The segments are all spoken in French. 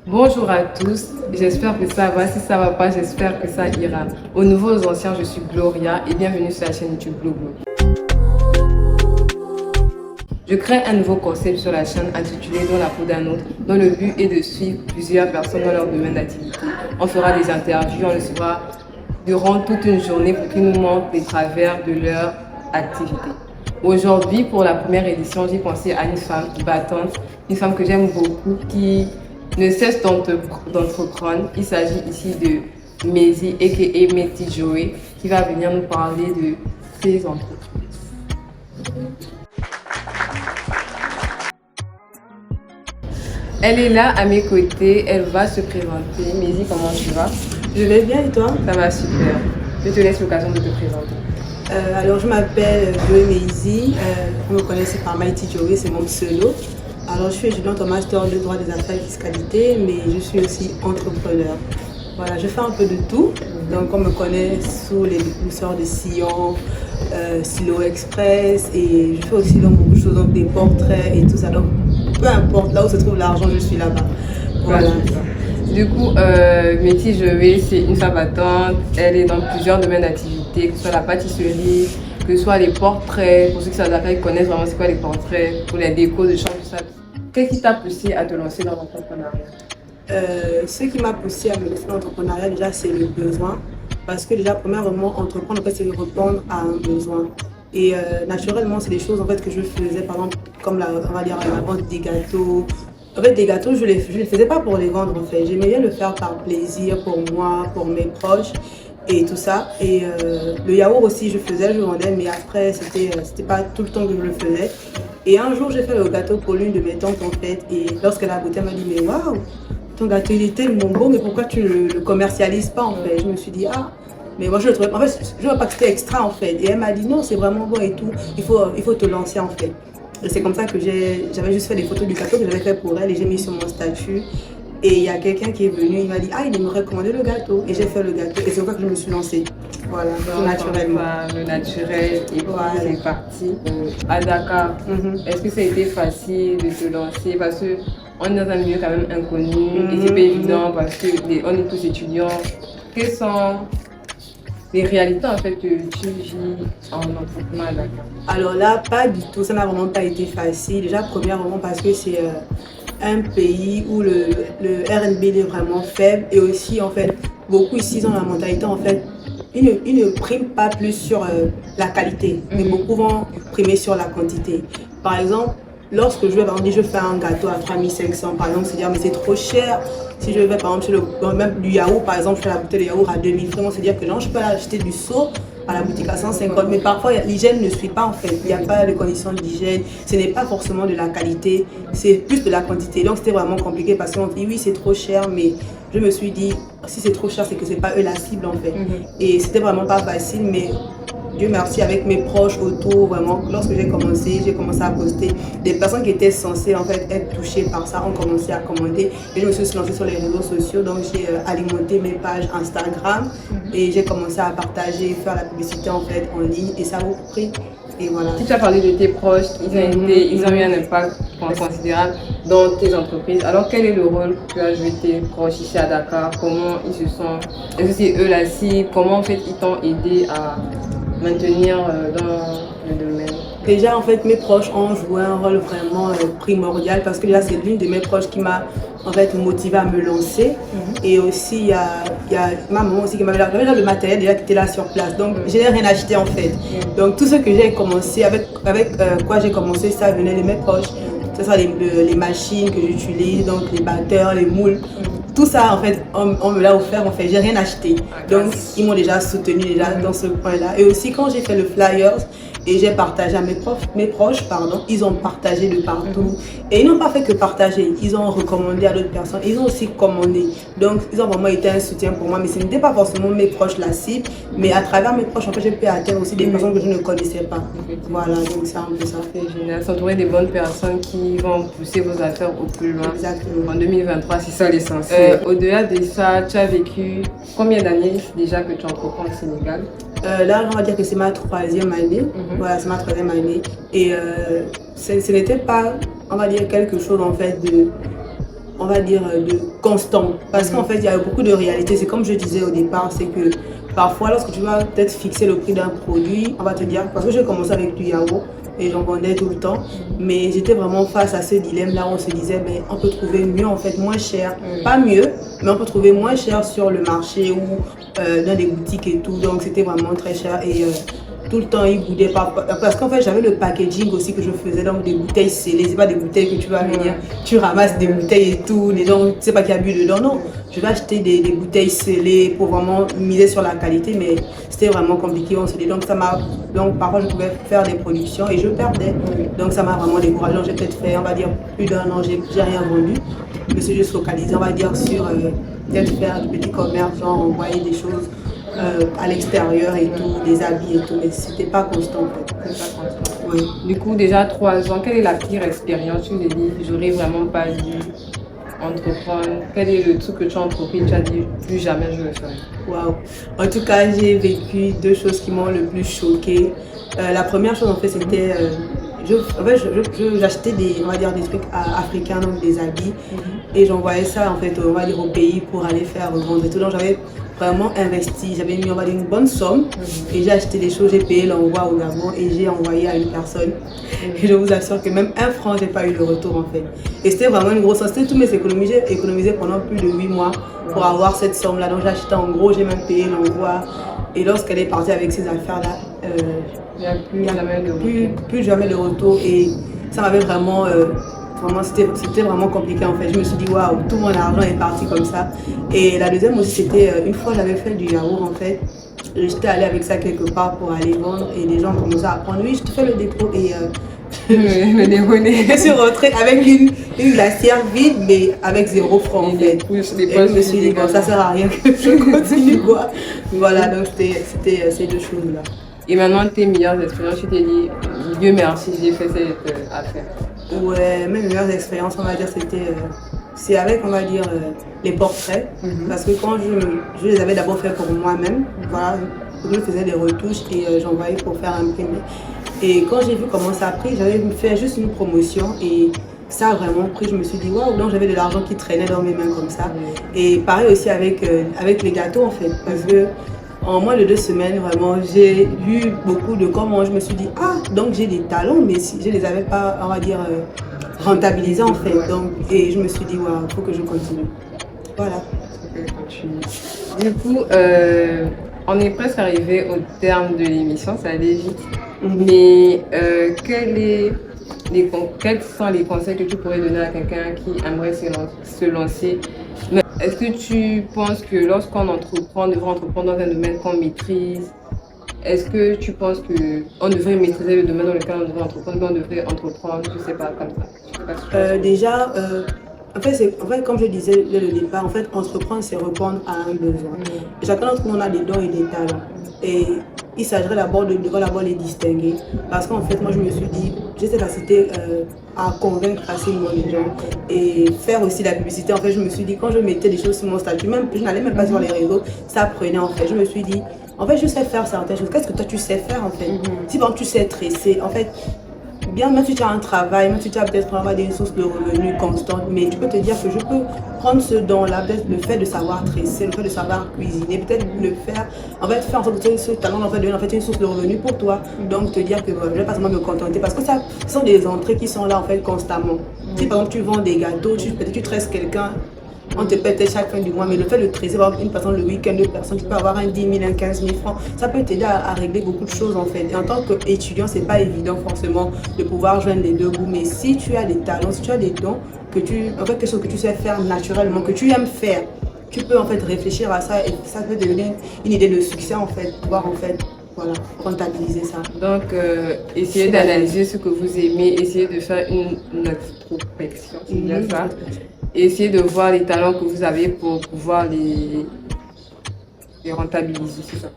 Bonjour à tous, j'espère que ça va. Si ça va pas, j'espère que ça ira. Aux nouveaux, aux anciens, je suis Gloria et bienvenue sur la chaîne YouTube Globo. Je crée un nouveau concept sur la chaîne intitulé Dans la peau d'un autre, dont le but est de suivre plusieurs personnes dans leur domaine d'activité. On fera des interviews, on le fera durant toute une journée pour qu'ils nous montrent les travers de leur activité. Aujourd'hui, pour la première édition, j'ai pensé à une femme battante, une femme que j'aime beaucoup, qui ne cesse d'entreprendre. Il s'agit ici de Maisy, a.k.a. Meti Joey, qui va venir nous parler de ses entreprises. Elle est là à mes côtés, elle va se présenter. Maisy, comment tu vas? Je vais bien et toi? Ça va super. Je te laisse l'occasion de te présenter. Alors je m'appelle Joey Maisy, vous me connaissez par Mighty Joey, c'est mon pseudo. Alors je suis étudiante en master de droit des affaires et fiscalité, mais je suis aussi entrepreneur. Voilà, je fais un peu de tout. Donc on me connaît sous les dépousseurs de sillons, Silo Express, et je fais aussi donc beaucoup de choses, donc des portraits et tout ça. Donc peu importe là où se trouve l'argent, je suis là-bas. Voilà. Du coup, Meti Joey, c'est une femme battante. Elle est dans plusieurs domaines d'activité, que ce soit la pâtisserie, que ce soit les portraits. Pour ceux qui savent la ils connaissent vraiment c'est quoi les portraits, pour les décos de chambre, tout ça. Qu'est-ce qui t'a poussé à te lancer dans l'entrepreneuriat? Ce qui m'a poussé à me lancer dans l'entrepreneuriat, déjà, c'est le besoin. Parce que déjà, premièrement, entreprendre, en fait, c'est répondre à un besoin. Et naturellement, c'est des choses en fait, que je faisais, par exemple, comme on va dire, la vente des gâteaux. En fait, des gâteaux, je les faisais pas pour les vendre, en fait. J'aimais bien le faire par plaisir, pour moi, pour mes proches et tout ça. Et le yaourt aussi, je vendais, mais après, c'était pas tout le temps que je le faisais. Et un jour, j'ai fait le gâteau pour l'une de mes tantes, en fait. Et lorsqu'elle a goûté, elle m'a dit, mais waouh, ton gâteau, il est tellement bon, mais pourquoi tu ne le commercialises pas, en fait? Je me suis dit, ah, mais moi, je le trouvais, en fait, je ne vois pas que c'était extra, en fait. Et elle m'a dit, non, c'est vraiment bon et tout, il faut te lancer, en fait. Et c'est comme ça que j'avais juste fait des photos du gâteau que j'avais fait pour elle et j'ai mis sur mon statut. Et il y a quelqu'un qui est venu, il m'a dit, ah, il me recommandait le gâteau. Et j'ai fait le gâteau. Et c'est comme ça que je me suis lancée. Voilà, naturellement. Le naturel, et puis c'est parti. À Dakar, est-ce que ça a été facile de te lancer? Parce qu'on est dans un milieu quand même inconnu et c'est pas évident parce qu'on est tous étudiants. Quelles sont les réalités en fait que tu vis en entrepreneur à Dakar? Alors là, pas du tout. Ça n'a vraiment pas été facile. Déjà, premièrement, parce que c'est un pays où le RNB est vraiment faible et aussi en fait beaucoup ici ont la mentalité en fait ils ne priment pas plus sur la qualité mais beaucoup vont primer sur la quantité. Par exemple, lorsque je vais par exemple, je fais un gâteau à 3500 par exemple, c'est dire mais c'est trop cher. Si je vais par exemple chez même du yaourt par exemple, je fais la bouteille de yaourt à 2000 francs, c'est dire que non, je peux acheter du seau à la boutique à 150, mais parfois l'hygiène ne suit pas en fait, il n'y a pas de conditions d'hygiène, ce n'est pas forcément de la qualité, c'est plus de la quantité. Donc c'était vraiment compliqué parce qu'on dit oui c'est trop cher, mais je me suis dit si c'est trop cher c'est que c'est pas eux la cible en fait. Et c'était vraiment pas facile, mais Dieu merci, avec mes proches autour, vraiment, lorsque j'ai commencé à poster. Des personnes qui étaient censées en fait être touchées par ça ont commencé à commenter. Et je me suis lancée sur les réseaux sociaux, donc j'ai alimenté mes pages Instagram et j'ai commencé à partager, faire la publicité en fait en ligne et ça a beaucoup pris. Et voilà. Si tu as parlé de tes proches, ils ont eu un impact considérable dans tes entreprises. Alors quel est le rôle que as joué tes proches ici à Dakar? Comment ils se sont? Est-ce que c'est eux la cible? Comment en fait ils t'ont aidé à maintenir dans le domaine? Déjà, en fait, mes proches ont joué un rôle vraiment primordial parce que là, c'est l'une de mes proches qui m'a en fait motivée à me lancer. Et aussi, il y a ma maman aussi qui m'avait là le matériel déjà qui était là sur place. Donc, je n'ai rien acheté en fait. Donc, tout ce que j'ai commencé, avec quoi j'ai commencé, ça venait de mes proches. Ce sont les machines que j'utilise, donc les batteurs, les moules. Tout ça, en fait, on me l'a offert, en fait, j'ai rien acheté. Donc, ils m'ont déjà soutenu déjà dans ce point-là. Et aussi, quand j'ai fait le flyers et j'ai partagé à mes proches, ils ont partagé de partout. Et ils n'ont pas fait que partager, ils ont recommandé à d'autres personnes, ils ont aussi commandé. Donc, ils ont vraiment été un soutien pour moi, mais ce n'était pas forcément mes proches la cible, mais à travers mes proches, en fait, j'ai pu atteindre aussi des personnes que je ne connaissais pas. Voilà, donc c'est un peu ça. C'est génial, s'entourer des bonnes personnes qui vont pousser vos affaires au plus loin. Exactement. En 2023, c'est ça l'essentiel. Au-delà de ça, tu as vécu combien d'années déjà que tu entreprends au Sénégal? Là, on va dire que c'est ma 3e année. Voilà, c'est ma 3e année. Et ce n'était pas, on va dire, quelque chose en fait on va dire, de constant. Parce qu'en fait, il y a beaucoup de réalités. C'est comme je disais au départ, c'est que parfois, lorsque tu vas peut-être fixer le prix d'un produit, on va te dire, parce que j'ai commencé avec du yaourt et j'en vendais tout le temps, mais j'étais vraiment face à ce dilemme-là où on se disait, mais on peut trouver mieux, en fait, moins cher. Pas mieux, mais on peut trouver moins cher sur le marché ou dans des boutiques et tout. Donc, c'était vraiment très cher. Et tout le temps, il boudait pas. Parce qu'en fait, j'avais le packaging aussi que je faisais, donc des bouteilles scellées. C'est pas des bouteilles que tu vas venir, tu ramasses des bouteilles et tout. Les gens, tu sais pas qu'il y a bu dedans. Non, je vais acheter des bouteilles scellées pour vraiment miser sur la qualité, mais c'était vraiment compliqué. On se dit, donc parfois, je pouvais faire des productions et je perdais. Donc, ça m'a vraiment découragé. J'ai peut-être fait, on va dire, plus d'un an, j'ai rien vendu. Je me suis juste focalisée, on va dire, sur peut-être faire du petit commerce, genre envoyer des choses à l'extérieur et tout, des habits et tout, mais c'était pas constant en fait. C'est pas constant. Oui. Du coup, déjà 3 ans, quelle est la pire expérience? Tu te dis, j'aurais vraiment pas dû entreprendre. Quel est le truc que tu as entrepris? Tu as dit, plus jamais je le ferai. Waouh. En tout cas, j'ai vécu 2 choses qui m'ont le plus choquée. La première chose, en fait, c'était j'achetais on va dire, des trucs africains, donc des habits, et j'envoyais ça, en fait, on va dire, au pays pour aller faire vendre et tout. Donc, j'avais vraiment investi, j'avais mis, on va dire, une bonne somme, et j'ai acheté des choses, j'ai payé l'envoi au Gabon, et j'ai envoyé à une personne. Et je vous assure que même 1 franc, j'ai pas eu le retour, en fait. Et c'était vraiment une grosse somme. C'était toutes mes économies. J'ai économisé pendant plus de 8 mois pour avoir cette somme-là. Donc, j'ai acheté en gros, j'ai même payé l'envoi. Et lorsqu'elle est partie avec ces affaires-là, Il n'y a plus jamais de retour. Et ça m'avait vraiment, c'était vraiment compliqué en fait. Je me suis dit, waouh, tout mon argent est parti comme ça. Et la deuxième aussi, c'était une fois j'avais fait du yaourt en fait. J'étais allée avec ça quelque part pour aller vendre et les gens commençaient à prendre, oui, je te fais le dépôt. Et me déronner. je suis rentrée avec une glacière vide, mais avec 0 franc en fait. Et je me suis dit, bon, ça sert à rien que je continue quoi. Voilà, donc c'était ces 2 choses-là. Et maintenant, tes meilleures expériences, tu t'es dit, Dieu merci, j'ai fait cette affaire. Ouais, mes meilleures expériences, on va dire, c'est avec, on va dire, les portraits. Parce que quand je les avais d'abord fait pour moi-même, voilà, je faisais des retouches et j'envoyais pour faire imprimer. Et quand j'ai vu comment ça a pris, j'avais fait juste une promotion et ça a vraiment pris. Je me suis dit, waouh, donc j'avais de l'argent qui traînait dans mes mains comme ça. Et pareil aussi avec les gâteaux, en fait, parce que en moins de 2 semaines, vraiment, j'ai vu beaucoup de comment je me suis dit, ah, donc j'ai des talents, mais si je ne les avais pas, on va dire, rentabilisés en fait. Donc, et je me suis dit, waouh, il faut que je continue. Voilà. Du coup, on est presque arrivé au terme de l'émission, ça allait vite. Mais quels sont les conseils que tu pourrais donner à quelqu'un qui aimerait se lancer? Est-ce que tu penses que lorsqu'on entreprend, on devrait entreprendre dans un domaine qu'on maîtrise? Est-ce que tu penses qu'on devrait maîtriser le domaine dans lequel on devrait entreprendre, mais on devrait entreprendre, je ne sais pas, comme ça? Déjà, en fait, comme je disais dès le départ, en fait, entreprendre, c'est répondre à un besoin. Chacun d'entre nous a des dons et des talents. Et il s'agirait d'abord de les distinguer. Parce qu'en fait, moi, je me suis dit, j'ai cette facilité à convaincre facilement les gens et faire aussi la publicité. En fait, je me suis dit, quand je mettais des choses sur mon statut, même je n'allais même pas sur les réseaux, ça prenait en fait. Je me suis dit, en fait, je sais faire certaines choses. Qu'est-ce que toi, tu sais faire en fait? Si par exemple, tu sais tresser, en fait, bien, même si tu as un travail, même si tu as peut-être une source de revenus constante, mais tu peux te dire que je peux prendre ce don-là, peut-être le fait de savoir tresser, le fait de savoir cuisiner, peut-être le faire, en fait, faire en sorte que ce talent en fait, devienne en fait une source de revenus pour toi. Donc, te dire que je vais pas seulement me contenter, parce que ça, ce sont des entrées qui sont là en fait constamment. Si par exemple, tu vends des gâteaux, peut-être tu tresses quelqu'un, on te paie peut-être chaque fin du mois, mais le fait de tresser une personne le week-end, 2 personnes, tu peux avoir un 10 000, un 15 000 francs. Ça peut t'aider à régler beaucoup de choses en fait. Et en tant qu'étudiant, c'est pas évident forcément de pouvoir joindre les 2 bouts. Mais si tu as des talents, si tu as des dons, en fait, quelque chose que tu sais faire naturellement, que tu aimes faire, tu peux en fait réfléchir à ça et ça peut devenir une idée de succès en fait, pouvoir en fait, voilà, rentabiliser ça. Donc, essayez d'analyser ce que vous aimez, essayez de faire une introspection, c'est bien ça. Essayez de voir les talents que vous avez pour pouvoir les rentabiliser, c'est ça.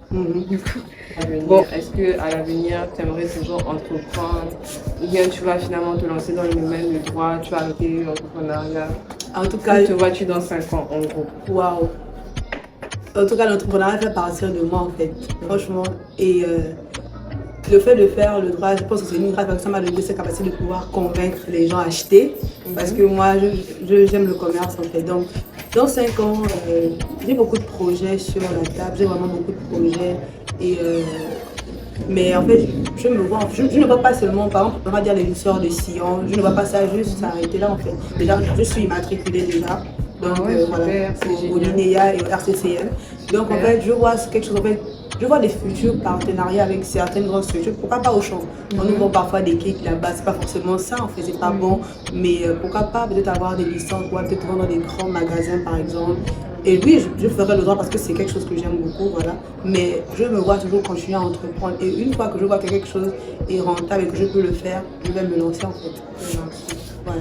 Bon, est-ce qu'à l'avenir, tu aimerais toujours entreprendre ou bien tu vas finalement te lancer dans le domaine du droit, tu vas arrêter l'entrepreneuriat? En tout cas, où te vois-tu dans 5 ans en gros? Waouh! En tout cas, l'entrepreneuriat fait partir de moi en fait, franchement. Et Le fait de faire le droit, je pense que c'est une grâce parce que ça m'a donné cette capacité de pouvoir convaincre les gens à acheter. Parce que moi, j'aime le commerce en fait. Donc, dans 5 ans, j'ai beaucoup de projets sur la table. J'ai vraiment beaucoup de projets. Et, mais en fait, je ne vois pas seulement, par exemple, on va dire les douceurs de Sion. Je ne vois pas ça juste s'arrêter là en fait. Déjà, je suis immatriculée déjà. Donc, voilà, au LINEA et au RCCM. Donc, en fait, je vois quelque chose en fait. Je vois des futurs partenariats avec certaines grandes structures, pourquoi pas au champ. On nous vend parfois des cakes là-bas, c'est pas forcément ça, en fait, c'est pas bon, mais pourquoi pas peut-être avoir des licences, ou peut-être vendre dans des grands magasins par exemple. Et oui, je ferai le droit parce que c'est quelque chose que j'aime beaucoup, voilà. Mais je me vois toujours continuer à entreprendre. Et une fois que je vois que quelque chose est rentable et que je peux le faire, je vais me lancer en fait. Voilà.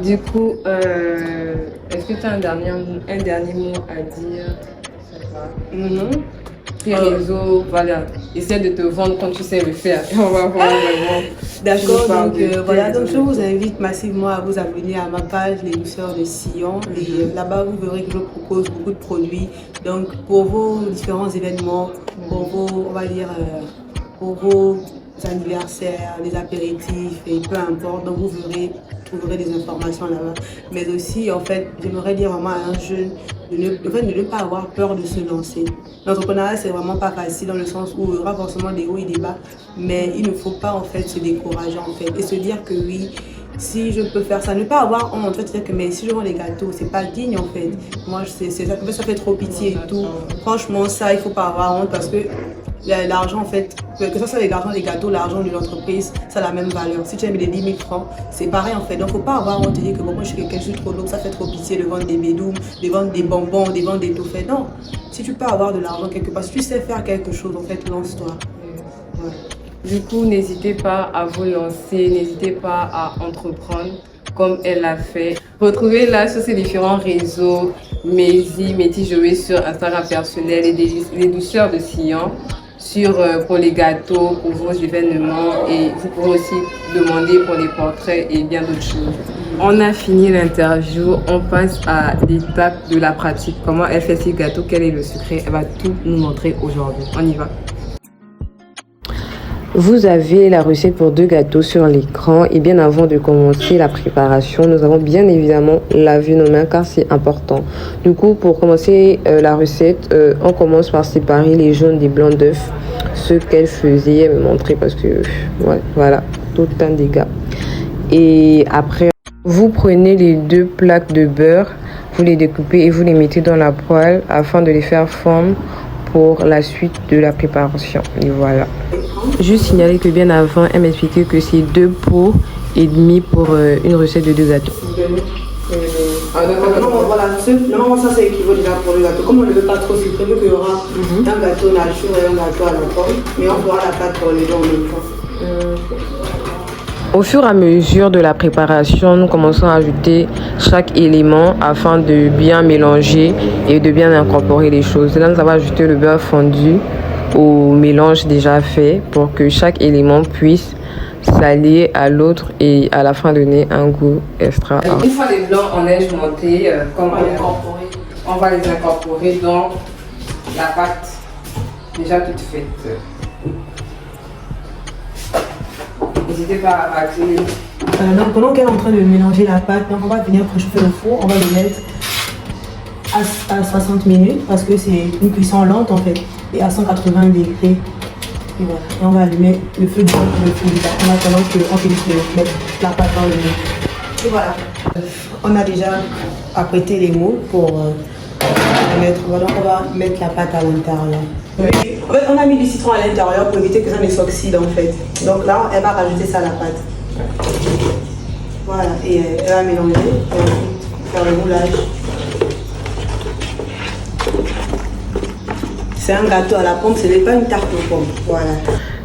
Du coup, est-ce que tu as un dernier mot à dire? Tes réseaux, voilà, essaie de te vendre quand tu sais le faire. On va voir vraiment. D'accord, donc voilà, donc je vous invite massivement à vous abonner à ma page Les Douceurs de Sion. Et là-bas, vous verrez que je propose beaucoup de produits. Donc pour vos différents événements, pour vos, on va dire, pour vos anniversaires, les apéritifs et peu importe, donc vous trouverez des informations là-bas. Mais aussi, en fait, j'aimerais dire vraiment à un jeune de ne pas avoir peur de se lancer. L'entrepreneuriat, c'est vraiment pas facile dans le sens où il y aura forcément des hauts et des bas, mais il ne faut pas en fait se décourager en fait et se dire que oui, si je peux faire ça, ne pas avoir honte, en fait, dire que mais si je vends les gâteaux, c'est pas digne en fait. Moi, ça fait trop pitié et tout. Franchement, ça, il faut pas avoir honte parce que l'argent en fait, que ce soit l'argent des gâteaux, l'argent de l'entreprise, ça a la même valeur. Si tu as mis des 10 000 francs, c'est pareil en fait. Donc, faut pas avoir honte de dire que bon, moi je suis quelqu'un, je suis trop lourd, ça fait trop pitié de vendre des bédoumes, de vendre des bonbons, de vendre des toffés. Non, si tu peux avoir de l'argent quelque part, si tu sais faire quelque chose, en fait, lance-toi. Ouais. Du coup, n'hésitez pas à vous lancer, n'hésitez pas à entreprendre comme elle l'a fait. Retrouvez-la sur ses différents réseaux, Métis Joey sur Instagram personnel et les douceurs de Sion pour les gâteaux, pour vos événements et vous pouvez aussi demander pour les portraits et bien d'autres choses. On a fini l'interview, on passe à l'étape de la pratique. Comment elle fait ses gâteaux, quel est le secret? Elle va tout nous montrer aujourd'hui. On y va. Vous avez la recette pour 2 gâteaux sur l'écran et bien avant de commencer la préparation, nous avons bien évidemment lavé nos mains car c'est important. Du coup, pour commencer la recette, on commence par séparer les jaunes des blancs d'œufs. Ce qu'elle faisait, elle me montrait parce que ouais, voilà, tout un dégât. Et après, vous prenez les 2 plaques de beurre, vous les découpez et vous les mettez dans la poêle afin de les faire fondre pour la suite de la préparation. Et voilà. Juste signaler que bien avant, elle m'expliquait que c'est 2 pots et demi pour une recette de 2 gâteaux. Voilà, normalement ça c'est équivaut déjà pour le gâteau. Comme on ne veut pas trop sucré, vu qu'il y aura un gâteau nature et un gâteau à la pomme, mais on fera la pâte pour les deux en même temps. Au fur et à mesure de la préparation, nous commençons à ajouter chaque élément afin de bien mélanger et de bien incorporer les choses. Là, nous avons ajouté le beurre fondu au mélange déjà fait pour que chaque élément puisse s'allier à l'autre et à la fin donner un goût extra. Une fois les blancs en neige montés, on va les incorporer dans la pâte déjà toute faite. N'hésitez pas à activer. Donc pendant qu'elle est en train de mélanger la pâte, donc on va venir préchauffer le four, on va le mettre à 60 minutes parce que c'est une cuisson lente en fait et à 180 degrés. Et voilà. Et on va allumer le feu du bas en attendant qu'on finisse de mettre la pâte dans le moule. Et voilà. On a déjà apprêté les moules pour mettre. Voilà, on va mettre la pâte à l'intérieur. En fait, on a mis du citron à l'intérieur pour éviter que ça ne s'oxyde en fait. Donc là, elle va rajouter ça à la pâte. Voilà, et elle va mélanger et ensuite faire le moulage. C'est un gâteau à la pomme, ce n'est pas une tarte aux pommes. Voilà.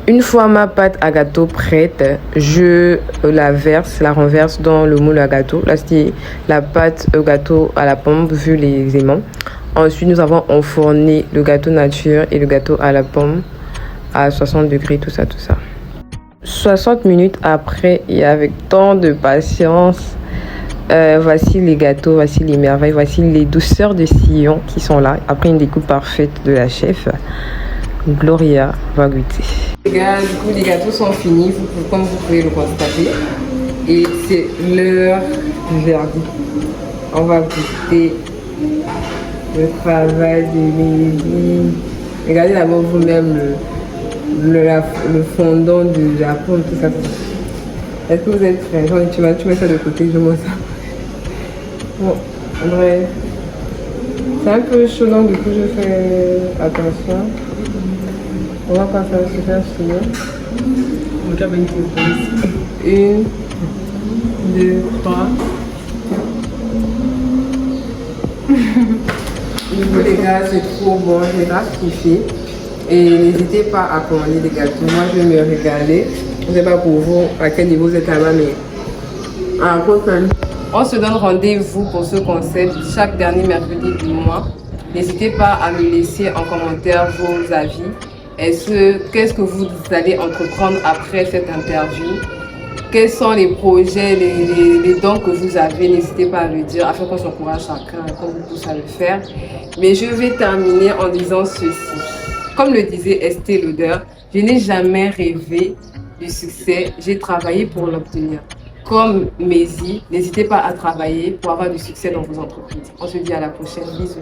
Une fois ma pâte à gâteau prête, je la renverse dans le moule à gâteau. Là, c'est la pâte au gâteau à la pomme vu les aimants. Ensuite, nous avons enfourné le gâteau nature et le gâteau à la pomme à 60 degrés, tout ça. 60 minutes après, et avec tant de patience, voici les gâteaux, voici les merveilles, voici les douceurs de Sion qui sont là, après une découpe parfaite de la chef. Gloria va goûter. Les gars, du coup, les gâteaux sont finis, comme vous pouvez le constater. Et c'est l'heure du verdict. On va goûter le travail de Lily. Regardez d'abord vous-même le fondant de la pomme, tout ça. Est-ce que vous êtes prêts? Genre, tu mets ça de côté, je vois ça. Bon, André, c'est un peu chaud, donc du coup je fais attention. On va pas faire super chaud. Une, deux, trois. Du coup les gars, c'est trop bon, j'ai grave kiffé. Et n'hésitez pas à commander des gâteaux. Moi je vais me régaler. Je ne sais pas pour vous à quel niveau vous êtes là-bas, mais à la prochaine. On se donne rendez-vous pour ce concept chaque dernier mercredi du mois. N'hésitez pas à me laisser en commentaire vos avis. Qu'est-ce que vous allez entreprendre après cette interview? Quels sont les projets, les dons que vous avez? N'hésitez pas à le dire afin qu'on s'encourage chacun, qu'on vous pousse à le faire. Mais je vais terminer en disant ceci. Comme le disait Estée Lauder, je n'ai jamais rêvé du succès, j'ai travaillé pour l'obtenir. Comme Maisy, n'hésitez pas à travailler pour avoir du succès dans vos entreprises. On se dit à la prochaine. Bisous.